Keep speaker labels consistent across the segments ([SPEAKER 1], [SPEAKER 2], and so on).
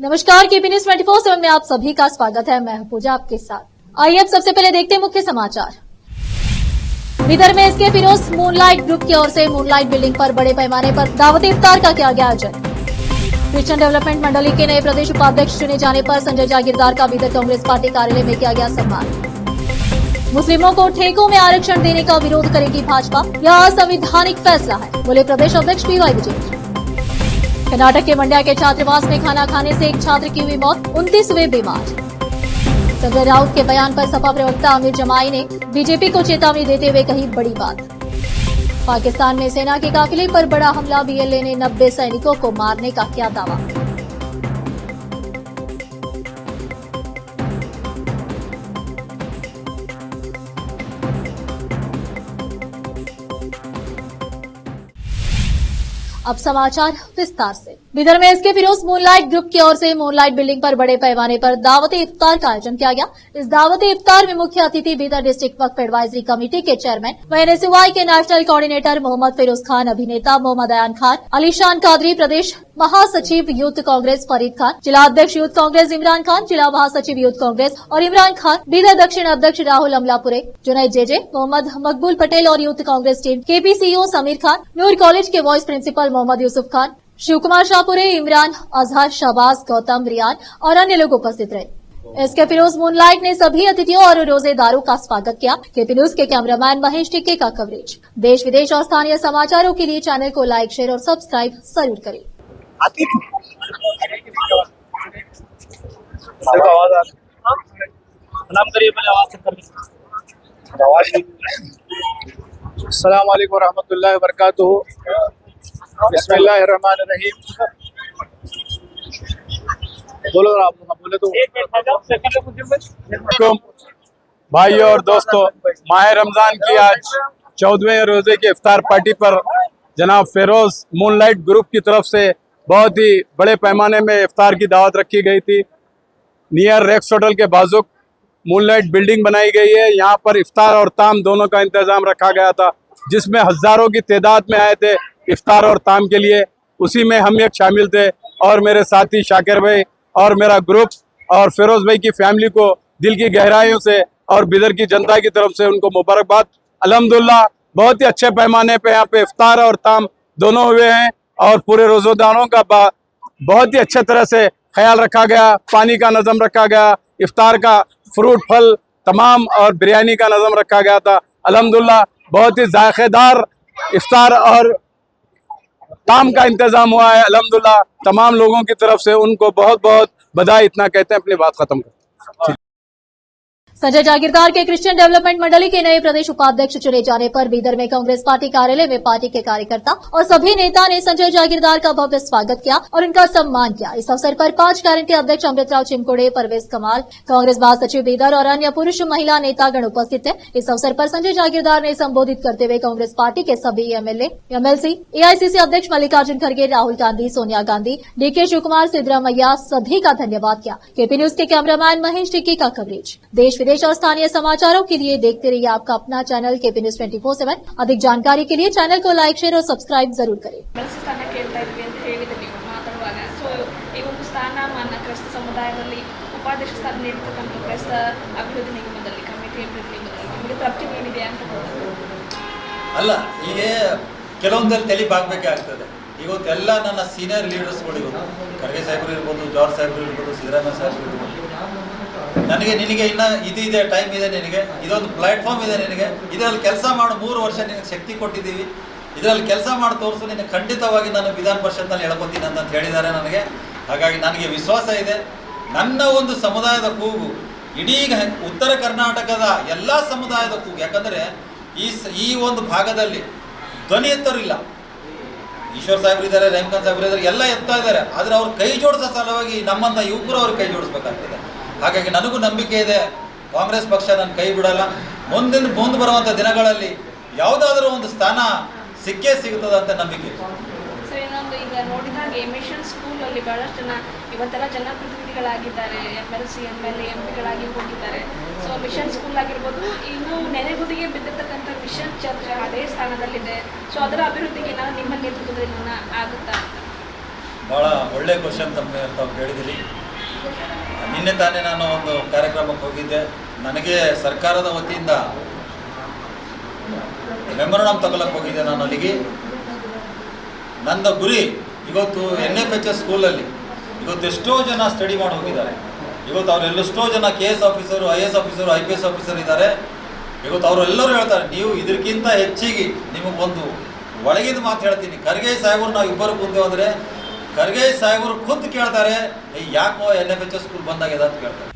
[SPEAKER 1] नमस्कार, KP news 24/7 में आप सभी का स्वागत है। मैं हूं पूजा आपके साथ। आइए अब सबसे पहले देखते हैं मुख्य समाचार। बीदर में एसके फिरोज मूनलाइट ग्रुप की ओर से मूनलाइट बिल्डिंग पर बड़े पैमाने पर दावत इफ्तार का किया गया आयोजन। क्रिश्चियन डेवलपमेंट मंडली के नए प्रदेश उपाध्यक्ष चुने जाने पर संजय जागीरदार का बीदर कांग्रेस पार्टी कार्यालय में किया गया सम्मान। मुस्लिमों को ठेकों में आरक्षण देने का विरोध करेगी भाजपा, यह असंवैधानिक फैसला है, बोले प्रदेश अध्यक्ष पीवाई विजयेंद्र। कर्नाटक के मंड्या के छात्रावास में खाना खाने से एक छात्र की हुई मौत, 29 हुए बीमार। संजय राउत के बयान पर सपा प्रवक्ता अमीर जमाई ने बीजेपी को चेतावनी देते हुए कही बड़ी बात। पाकिस्तान में सेना के काफिले पर बड़ा हमला, बीएलए ने 90 सैनिकों को मारने का किया दावा। अब समाचार विस्तार से। बीदर में एसके फिरोज मूनलाइट ग्रुप की ओर से मूनलाइट बिल्डिंग पर बड़े पैमाने पर दावत इफ्तार का आयोजन किया गया। इस दावत इफ्तार में मुख्य अतिथि बीदर डिस्ट्रिक्ट वक्फ एडवाइजरी कमेटी के चेयरमैन व एनएसयूआई के नेशनल कोऑर्डिनेटर मोहम्मद फिरोज खान, अभिनेता मोहम्मद अयान खान, अलीशान कादरी, प्रदेश महासचिव यूथ कांग्रेस फरीद खान, जिला अध्यक्ष यूथ कांग्रेस इमरान खान, जिला महासचिव यूथ कांग्रेस और इमरान खान, बीदर दक्षिण अध्यक्ष राहुल अमलापुरे, जुनैद जेजे, मोहम्मद मकबूल पटेल और youth Congress team, KP CEO Sameer Khan, Noor college के वाइस प्रिंसिपल मोहम्मद यूसुफ खान, शिव कुमार शाहपुरे, इमरान, अजहर, शहबाज, गौतम, रियान और अन्य लोग उपस्थित रहे। एसके फिरोज मूनलाइट ने सभी अतिथियों और रोजेदारों का स्वागत किया। केपी न्यूज के कैमरामैन महेश टिक्के का कवरेज। देश विदेश और स्थानीय समाचारों के लिए चैनल को लाइक, शेयर और सब्सक्राइब जरूर करें।
[SPEAKER 2] अस्सलाम वालेकुम रहमतुल्लाहि व बरकातुहू। बिस्मिल्लाहिर्रहमानिर्रहीम। बोलो आप बोले तो। भाइयों और दोस्तों, माह रमजान की आज 14वें रोजे की इफ्तार पार्टी पर जनाब फिरोज मूनलाइट ग्रुप की तरफ से बहुत ही बड़े पैमाने में इफ्तार की दावत रखी गई थी। नियर रेक्स होटल के बाजुक मूनलाइट बिल्डिंग बनाई गई है। यहाँ पर इफ्तार और ताम दोनों का इंतजाम रखा गया था, जिसमें हजारों की तादाद में आए थे इफ्तार और ताम के लिए। उसी में हम एक शामिल थे और मेरे साथी शाकिर भाई और मेरा ग्रुप और फिरोज भाई की फैमिली को दिल की गहराइयों से और बिदर की जनता की तरफ से उनको मुबारकबाद। अल्हम्दुलिल्लाह बहुत ही अच्छे पैमाने पे यहाँ पे इफ्तार और ताम दोनों हुए हैं और पूरे रोज़ेदारों का बहुत ही अच्छे तरह से ख्याल रखा गया। पानी का नज़म रखा गया, इफ्तार का फ्रूट फल तमाम और बिरयानी का नज़म रखा गया था। अल्हम्दुलिल्लाह बहुत ही जायकेदार इफ्तार और ताम का इंतजाम हुआ है। अल्हम्दुलिल्लाह तमाम लोगों की तरफ से उनको बहुत बहुत बधाई। इतना कहते हैं, अपनी बात खत्म कर।
[SPEAKER 1] संजय जागीरदार के क्रिश्चियन डेवलपमेंट मंडली के नए प्रदेश उपाध्यक्ष चुने जाने पर बीदर में कांग्रेस पार्टी कार्यालय में पार्टी के कार्यकर्ता और सभी नेता ने संजय जागीरदार का भव्य स्वागत किया और उनका सम्मान किया। इस अवसर पर 5 गारंटी अध्यक्ष अमृतराव चिमकोड़े, परवेज कमाल, कांग्रेस महासचिव बीदर और अन्य पुरुष महिला नेतागण उपस्थित थे। इस अवसर पर संजय जागीरदार ने संबोधित करते हुए कांग्रेस पार्टी के सभी एमएलए, एमएलसी, एआईसीसी अध्यक्ष मल्लिकार्जुन खड़गे, राहुल गांधी, सोनिया गांधी, डीके शिवकुमार, सिद्धरामैया सभी का धन्यवाद किया। केपी न्यूज के कैमरामैन महेश टिक्की का कवरेज। देश विदेश और स्थानीय समाचारों के लिए देखते रहिए आपका अपना चैनल केपी न्यूज 24/7। अधिक जानकारी के लिए चैनल को लाइक, शेयर और सब्सक्राइब जरूर करें।
[SPEAKER 3] उपाध्यक्ष स्थान ನೀಡಿರತಕ್ಕಂತ ಕ್ರೈಸ್ತ ಅಭಿವೃದ್ಧಿ ನಿಗಮದಲ್ಲಿ ಕಮಿಟಿ ನಿಮಗೆ ತೃಪ್ತಿ ಏನಿದೆ ಅಂತ
[SPEAKER 4] ಅಲ್ಲ, ಈಗ ಕೆಲವೊಂದಲ್ಲಿ ತಲೆಬಾಗಬೇಕಾಗ್ತದೆ। ಇವತ್ತೆಲ್ಲ ನನ್ನ ಸೀನಿಯರ್ ಲೀಡರ್ಸ್ಗಳು ಇವತ್ತು ಖರ್ಗೆ ಸಾಹೇಬರು ಇರ್ಬೋದು, ಜಾರ್ಜ್ ಸಾಹೇಬರು ಇರ್ಬೋದು, ಸಿದ್ದರಾಮಯ್ಯ ಸಾಹೇಬರು ಇರ್ಬೋದು, ನನಗೆ ನಿನಗೆ ಇನ್ನು ಇದೆ ಟೈಮ್ ಇದೆ, ನಿನಗೆ ಇದೊಂದು ಪ್ಲಾಟ್ಫಾರ್ಮ್ ಇದೆ, ನಿನಗೆ ಇದರಲ್ಲಿ ಕೆಲಸ ಮಾಡು, 3 ವರ್ಷ ನಿನಗೆ ಶಕ್ತಿ ಕೊಟ್ಟಿದ್ದೀವಿ, ಇದರಲ್ಲಿ ಕೆಲಸ ಮಾಡಿ ತೋರಿಸು, ನಿನಗೆ ಖಂಡಿತವಾಗಿ ನಾನು ವಿಧಾನ ಪರಿಷತ್ನಲ್ಲಿ ಹೇಳ್ಕೊತೀನಿ ಅಂತ ಹೇಳಿದ್ದಾರೆ ನನಗೆ। ಹಾಗಾಗಿ ನನಗೆ ವಿಶ್ವಾಸ ಇದೆ, ನನ್ನ ಒಂದು ಸಮುದಾಯದ ಕೂಗು ಇಡೀ ಉತ್ತರ ಕರ್ನಾಟಕದ ಎಲ್ಲ ಸಮುದಾಯದ ಕೂಗು, ಯಾಕಂದರೆ ಈ ಒಂದು ಭಾಗದಲ್ಲಿ ಧ್ವನಿ ಎತ್ತೋರಿಲ್ಲ। ಈಶ್ವರ್ ಸಾಹೇಬ್ರು ಇದ್ದಾರೆ, ರಹೀಮ್ಖಾನ್ ಸಾಹೇಬ್ರು ಇದ್ದಾರೆ, ಎಲ್ಲ ಎತ್ತಾ ಇದ್ದಾರೆ, ಆದರೆ ಅವ್ರು ಕೈ ಜೋಡಿಸೋ ಸಲುವಾಗಿ ನಮ್ಮಂಥ ಯುವಕರು ಅವ್ರು ಕೈ ಜೋಡಿಸ್ಬೇಕಾಗ್ತದೆ। ಹಾಗಾಗಿ ನನಗೂ ನಂಬಿಕೆ ಇದೆ, ಕಾಂಗ್ರೆಸ್ ಪಕ್ಷ ನನ್ನ ಕೈ ಬಿಡಲ್ಲ। ಮುಂದೆ ಬರುವಂಥ ದಿನಗಳಲ್ಲಿ ಯಾವುದಾದ್ರೂ ಒಂದು ಸ್ಥಾನ ಸಿಕ್ಕೇ ಸಿಗುತ್ತದೆ ಅಂತ ನಂಬಿಕೆ।
[SPEAKER 3] ಸರ್, ಇನ್ನೊಂದು ಈಗ ನೋಡಿದಾಗ ಮಿಷನ್ ಸ್ಕೂಲಲ್ಲಿ ಬಹಳಷ್ಟು ಜನ ಇವತ್ತೆಲ್ಲ ಜನಪ್ರತಿನಿಧಿಗಳಾಗಿದ್ದಾರೆ, ಎಮ್ಎಲ್ಸಿ, ಎಮ್ಎಲ್ಎ, ಎಂಪಿಗಳಾಗಿ ಹೋಗಿದ್ದಾರೆ। ಸೊ ಮಿಷನ್ ಸ್ಕೂಲ್ ಆಗಿರ್ಬೋದು, ಇನ್ನು ನೆನೆಗುದಿಗೆ ಬಿದ್ದಿರ್ತಕ್ಕಂಥ ಮಿಷನ್ ಚರ್ಚ್ ಅದೇ ಸ್ಥಾನದಲ್ಲಿದೆ। ಸೊ ಅದರ ಅಭಿವೃದ್ಧಿಗೆ ನಾವು ನಿಮ್ಮ ನೇತೃತ್ವದಲ್ಲಿ ಆಗುತ್ತಾ ಅಂತ?
[SPEAKER 4] ಭಾಳ ಒಳ್ಳೆ ಕ್ವಶನ್ ತಾವು ಕೇಳಿದಿರಿ। ನಿನ್ನೆ ತಾನೇ ನಾನು ಒಂದು ಕಾರ್ಯಕ್ರಮಕ್ಕೆ ಹೋಗಿದ್ದೆ. ನನಗೆ ಸರ್ಕಾರದ ವತಿಯಿಂದ ಮೆಮೊರಂಡಮ್ ತಗೊಳ್ಳಕ್ಕೆ ಹೋಗಿದ್ದೆ ನಾನು ಅಲ್ಲಿಗೆ. ನನ್ನ ಗುರಿ ಇವತ್ತು NFHS ಸ್ಕೂಲಲ್ಲಿ ಇವತ್ತು ಎಷ್ಟೋ ಜನ ಸ್ಟಡಿ ಮಾಡಿ ಹೋಗಿದ್ದಾರೆ. ಇವತ್ತು ಅವರೆಲ್ಲೆಷ್ಟೋ ಜನ KS officer, IAS officer, IPS officer ಇದ್ದಾರೆ. ಇವತ್ತು ಅವರೆಲ್ಲರೂ ಹೇಳ್ತಾರೆ, ನೀವು ಇದಕ್ಕಿಂತ ಹೆಚ್ಚಿಗೆ ನಿಮಗೊಂದು ಒಳಗಿದ ಮಾತು ಹೇಳ್ತೀನಿ. ಖರ್ಗೆ ಸಾಹೇಬರು ನಾವು ಇಬ್ಬರು ಕುಂತು ಅಂದರೆ ಖರ್ಗೆ ಸಾಹೇಬರು ಖುದ್ದು ಕೇಳ್ತಾರೆ, ಯಾಕೋ NFHS स्कूल बंद ಅಂತ ಕೇಳ್ತಾರೆ.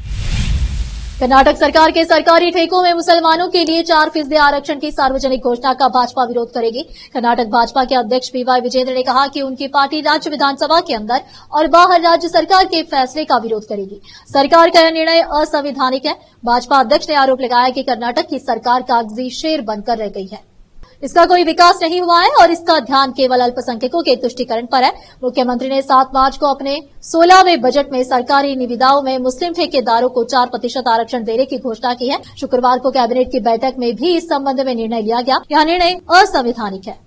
[SPEAKER 1] कर्नाटक सरकार के सरकारी ठेकों में मुसलमानों के लिए 4% आरक्षण की सार्वजनिक घोषणा का भाजपा विरोध करेगी। कर्नाटक भाजपा के अध्यक्ष PY विजेंद्र ने कहा कि उनकी पार्टी राज्य विधानसभा के अंदर और बाहर राज्य सरकार के फैसले का विरोध करेगी। सरकार का यह निर्णय असंवैधानिक है। भाजपा अध्यक्ष ने आरोप लगाया कि कर्नाटक की सरकार कागजी शेर बनकर रह गई है, इसका कोई विकास नहीं हुआ है और इसका ध्यान केवल अल्पसंख्यकों के तुष्टीकरण पर है। मुख्यमंत्री ने 7 मार्च को अपने 16वें बजट में सरकारी निविदाओं में मुस्लिम ठेकेदारों को 4% आरक्षण देने की घोषणा की है। शुक्रवार को कैबिनेट की बैठक में भी इस संबंध में निर्णय लिया गया। यह निर्णय असंवैधानिक है।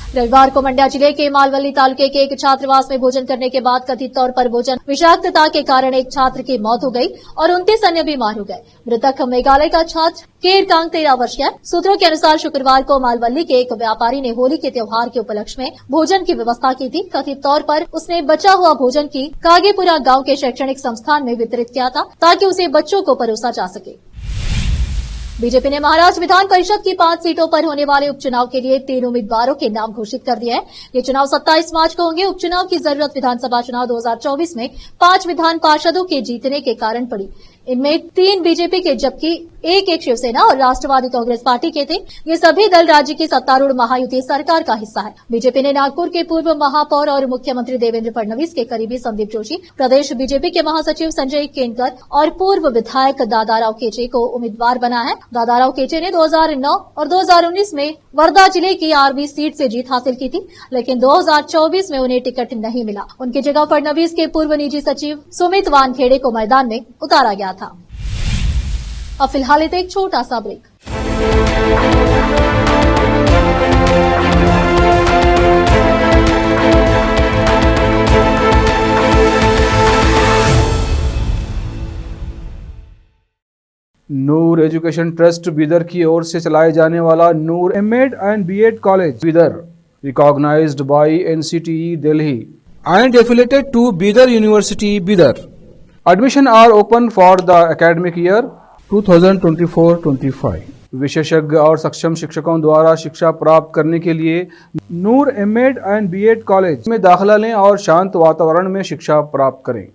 [SPEAKER 1] रविवार को मंड्या जिले के मालवल्ली तालुके के एक छात्रावास में भोजन करने के बाद कथित तौर पर भोजन विषाक्तता के कारण एक छात्र की मौत हो गई और 29 अन्य बीमार हो गए। मृतक मेघालय का छात्र केरकांग 13 वर्ष का है। सूत्रों के अनुसार शुक्रवार को मालवल्ली के एक व्यापारी ने होली के त्योहार के उपलक्ष्य में भोजन की व्यवस्था की थी। कथित तौर पर उसने बचा हुआ भोजन की कागेपुरा गांव के शैक्षणिक संस्थान में वितरित किया था ताकि उसे बच्चों को परोसा जा सके। बीजेपी ने महाराष्ट्र विधान परिषद की 5 सीटों पर होने वाले उपचुनाव के लिए 3 उम्मीदवारों के नाम घोषित कर दिए हैं। ये चुनाव 27 मार्च को होंगे। उपचुनाव की जरूरत विधानसभा चुनाव 2024 में 5 विधान पार्षदों के जीतने के कारण पड़ी। इनमें 3 बीजेपी के जबकि एक शिवसेना और राष्ट्रवादी कांग्रेस पार्टी के थे। ये सभी दल राज्य की सत्तारूढ़ महायुति सरकार का हिस्सा है। बीजेपी ने नागपुर के पूर्व महापौर और मुख्यमंत्री देवेंद्र फडणवीस के करीबी संदीप जोशी, प्रदेश बीजेपी के महासचिव संजय केनकर और पूर्व विधायक दादाराव केचे को उम्मीदवार बना है। दादाराव केचे ने 2009 और 2019 में वर्धा जिले की आरबी सीट से जीत हासिल की थी, लेकिन 2024 में उन्हें टिकट नहीं मिला। उनकी जगह फडणवीस के पूर्व निजी सचिव सुमित वानखेड़े को मैदान में उतारा गया था। अब फिलहाल लेते एक छोटा सा break.
[SPEAKER 5] Noor education trust Bidar की ओर से चलाए जाने वाला Noor MEd and BEd college Bidar, recognised by NCTE Delhi
[SPEAKER 6] and affiliated to Bidar University, Bidar.
[SPEAKER 5] Admission are open for the academic year
[SPEAKER 6] 2024-25.
[SPEAKER 5] विशेषज्ञ और सक्षम शिक्षकों द्वारा शिक्षा प्राप्त करने के लिए नूर एमएड एंड बीएड कॉलेज में दाखिला लें और शांत वातावरण में शिक्षा प्राप्त करें।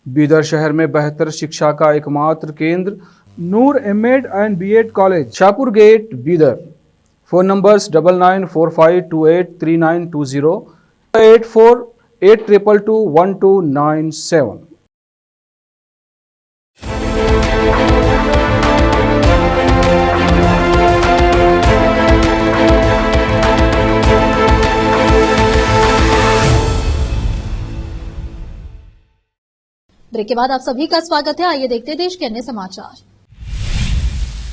[SPEAKER 5] बीदर शहर में बेहतर शिक्षा का एकमात्र केंद्र Noor MEd and BEd college, Shahpur gate, Bidar. Phone numbers 9945283920, 8482221297।
[SPEAKER 1] Break के बाद आप सभी का स्वागत है। आइए देखते हैं देश के अन्य समाचार।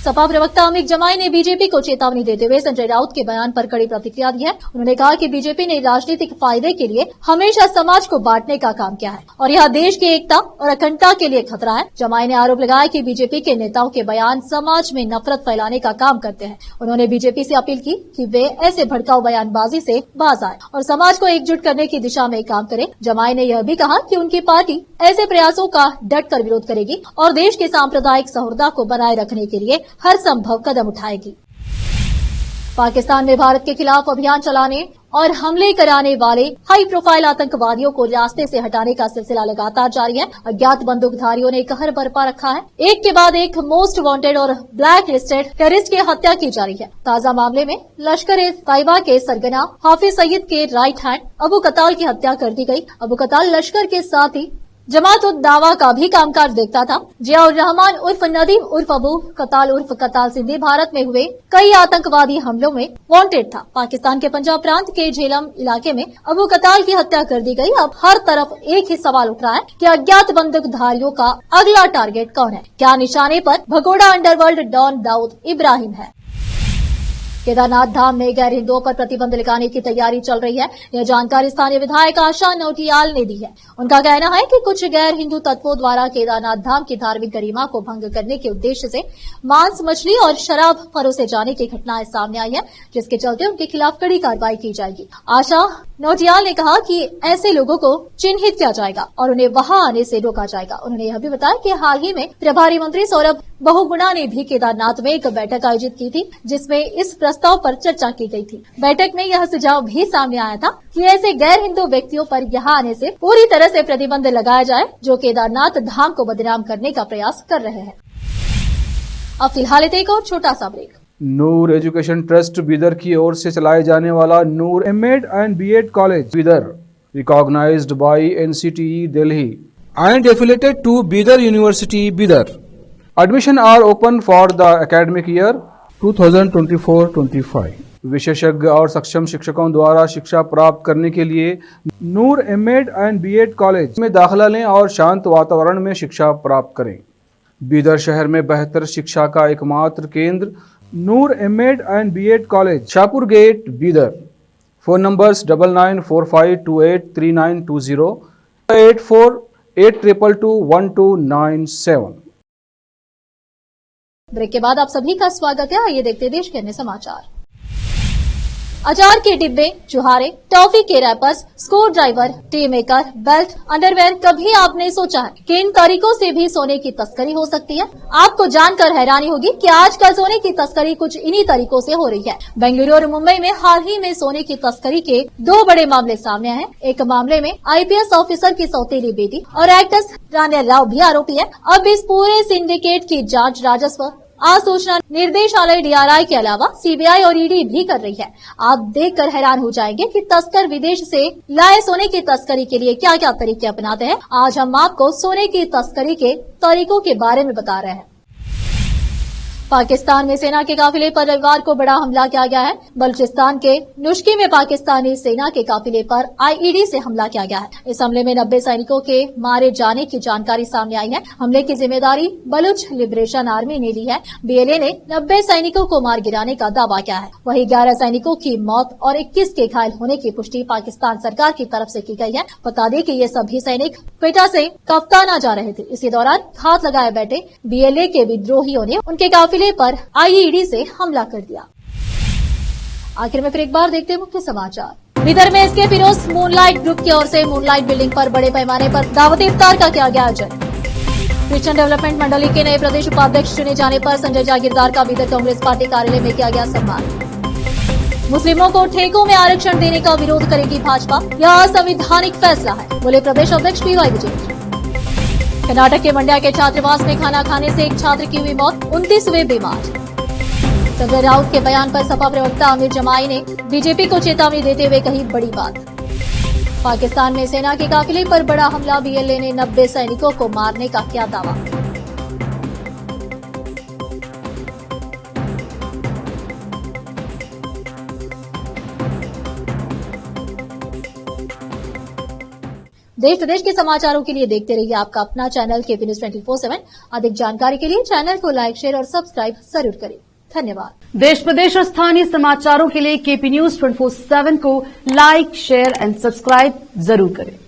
[SPEAKER 1] सपा प्रवक्ता अमित जमाई ने बीजेपी को चेतावनी देते हुए संजय राउत के बयान पर कड़ी प्रतिक्रिया दी है। उन्होंने कहा कि बीजेपी ने राजनीतिक फायदे के लिए हमेशा समाज को बांटने का काम किया है और यह देश की एकता और अखंडता के लिए खतरा है। जमाई ने आरोप लगाया कि बीजेपी के नेताओं के बयान समाज में नफरत फैलाने का काम करते हैं। उन्होंने बीजेपी से अपील की कि वे ऐसे भड़काऊ बयानबाजी से बाज आए और समाज को एकजुट करने की दिशा में काम करे। जमाई ने यह भी कहा कि उनकी पार्टी ऐसे प्रयासों का डटकर विरोध करेगी और देश के सांप्रदायिक सौहार्द को बनाए रखने के लिए हर संभव कदम उठाएगी। पाकिस्तान में भारत के खिलाफ अभियान चलाने और हमले कराने वाले हाई प्रोफाइल आतंकवादियों को रास्ते से हटाने का सिलसिला लगातार जारी है। अज्ञात बंदूकधारियों ने कहर बरपा रखा है। एक के बाद एक मोस्ट वांटेड और ब्लैक लिस्टेड टेररिस्ट की हत्या की जा रही है। ताजा मामले में लश्कर-ए-तैयबा के सरगना हाफिज सईद के राइट हैंड अबू कताल की हत्या कर दी गई। अबू कताल लश्कर के साथ ही जमात-उद-दावा का भी कामकाज देखता था। जियाउर रहमान उर्फ नदीम उर्फ अबू कताल उर्फ कताल सिंधी भारत में हुए कई आतंकवादी हमलों में वांटेड था। पाकिस्तान के पंजाब प्रांत के झेलम इलाके में अबू कताल की हत्या कर दी गई। अब हर तरफ एक ही सवाल उठ रहा है कि अज्ञात बंदूकधारियों का अगला टारगेट कौन है? क्या निशाने पर भगोड़ा अंडरवर्ल्ड डॉन दाऊद इब्राहिम है? केदारनाथ धाम में गैर हिंदुओं पर प्रतिबंध लगाने की तैयारी चल रही है। यह जानकारी स्थानीय विधायक आशा नोटियाल ने दी है। उनका कहना है कि कुछ गैर हिंदू तत्वों द्वारा केदारनाथ धाम की धार्मिक गरिमा को भंग करने के उद्देश्य से मांस, मछली और शराब परोसे जाने की घटनाएं सामने आई है, जिसके चलते उनके खिलाफ कड़ी कार्रवाई की जाएगी। आशा नोटियाल ने कहा कि ऐसे लोगों को चिन्हित किया जाएगा और उन्हें वहां आने से रोका जाएगा। उन्होंने यह भी बताया कि हाल ही में प्रभारी मंत्री सौरभ बहुगुणा ने भी केदारनाथ में एक बैठक आयोजित की थी, जिसमें इस प्रस्ताव पर चर्चा की गई थी। बैठक में यह सुझाव भी सामने आया था कि ऐसे गैर हिंदू व्यक्तियों पर यहाँ आने से पूरी तरह से प्रतिबंध लगाया जाए, जो केदारनाथ धाम को बदनाम करने का प्रयास कर रहे हैं। अब फिलहाल एक और छोटा सा break.
[SPEAKER 5] Noor education trust Bidar की ओर से चलाए जाने वाला Noor MEd and BEd college Bidar, recognised by NCTE Delhi
[SPEAKER 6] and affiliated to Bidar University, Bidar.
[SPEAKER 5] Admission are open for the academic year
[SPEAKER 6] 2024-25.
[SPEAKER 5] विशेषज्ञ और सक्षम शिक्षकों द्वारा शिक्षा प्राप्त करने के लिए नूर एमएड एंड बीएड कॉलेज में दाखिला लें और शांत वातावरण में शिक्षा प्राप्त करें। बीदर शहर में बेहतर शिक्षा का एकमात्र केंद्र Noor MEd and BEd college, Shahpur gate, Bidar. Phone numbers 9945283920, 8482221297।
[SPEAKER 1] Break के बाद आप सभी का स्वागत है। आइए देखते हैं देश के अन्य समाचार। अचार के डिब्बे, चुहारे, टॉफी के rappers, screw driver, T maker, belt, underwear, कभी आपने सोचा है कि इन तरीकों से भी सोने की तस्करी हो सकती है? आपको जानकर हैरानी होगी कि आजकल सोने की तस्करी कुछ इन्हीं तरीकों से हो रही है। बेंगलुरु और मुंबई में हाल ही में सोने की तस्करी के 2 बड़े मामले सामने आए हैं। एक मामले में आईपीएस ऑफिसर की सौतेली बेटी और एक्ट्रेस रान्या राव भी आरोपी है। अब इस पूरे सिंडिकेट की जांच राजस्व सूचना निर्देशालय डीआरआई के अलावा सीबीआई और ईडी भी कर रही है। आप देखकर हैरान हो जाएंगे कि तस्कर विदेश से लाए सोने की तस्करी के लिए क्या क्या तरीके अपनाते हैं। आज हम आपको सोने की तस्करी के तरीकों के बारे में बता रहे हैं। पाकिस्तान में सेना के काफिले पर रविवार को बड़ा हमला किया गया है। बलूचिस्तान के नुश्की में पाकिस्तानी सेना के काफिले पर आईईडी से हमला किया गया है। इस हमले में 90 सैनिकों के मारे जाने की जानकारी सामने आई है। हमले की जिम्मेदारी बलूच लिबरेशन आर्मी ने ली है। बीएलए ने 90 सैनिकों को मार गिराने का दावा किया है। वहीं 11 सैनिकों की मौत और 21 के घायल होने की पुष्टि पाकिस्तान सरकार की तरफ से की गई है। बता दें कि ये सभी सैनिक क्वेटा से कप्ताना जा रहे थे। इसी दौरान घात लगाए बैठे बीएलए के विद्रोहियों ने उनके काफिले पर आईईडी से हमला कर दिया। आखिर में फिर एक बार देखते हैं मुख्य समाचार। बीदर में एसके फिरोज मूनलाइट ग्रुप की ओर से मूनलाइट बिल्डिंग पर बड़े पैमाने पर दावत इफ्तार का किया गया आयोजन। क्रिश्चियन डेवलपमेंट मंडली के नए प्रदेश उपाध्यक्ष चुने जाने पर संजय जागीरदार का बीदर कांग्रेस पार्टी कार्यालय में किया गया सम्मान। मुस्लिमों को ठेकों में आरक्षण देने का विरोध करेगी भाजपा, यह असंवैधानिक फैसला है, बोले प्रदेश अध्यक्ष पीवाई विजयेंद्र। कर्नाटक के मंड्या के छात्रावास में खाना खाने से एक छात्र की हुई मौत, 29 हुए बीमार। संजय राउत के बयान पर सपा प्रवक्ता अमीर जमाई ने बीजेपी को चेतावनी देते हुए कही बड़ी बात। पाकिस्तान में सेना के काफिले पर बड़ा हमला, बीएलए ने 90 सैनिकों को मारने का किया दावा। देश प्रदेश के समाचारों के लिए देखते रहिए आपका अपना चैनल केपी न्यूज 24/7। अधिक जानकारी के लिए चैनल को लाइक, शेयर और सब्सक्राइब जरूर करें। धन्यवाद।
[SPEAKER 7] देश प्रदेश और स्थानीय समाचारों के लिए केपी न्यूज 24/7 को लाइक, शेयर एंड सब्सक्राइब जरूर करें।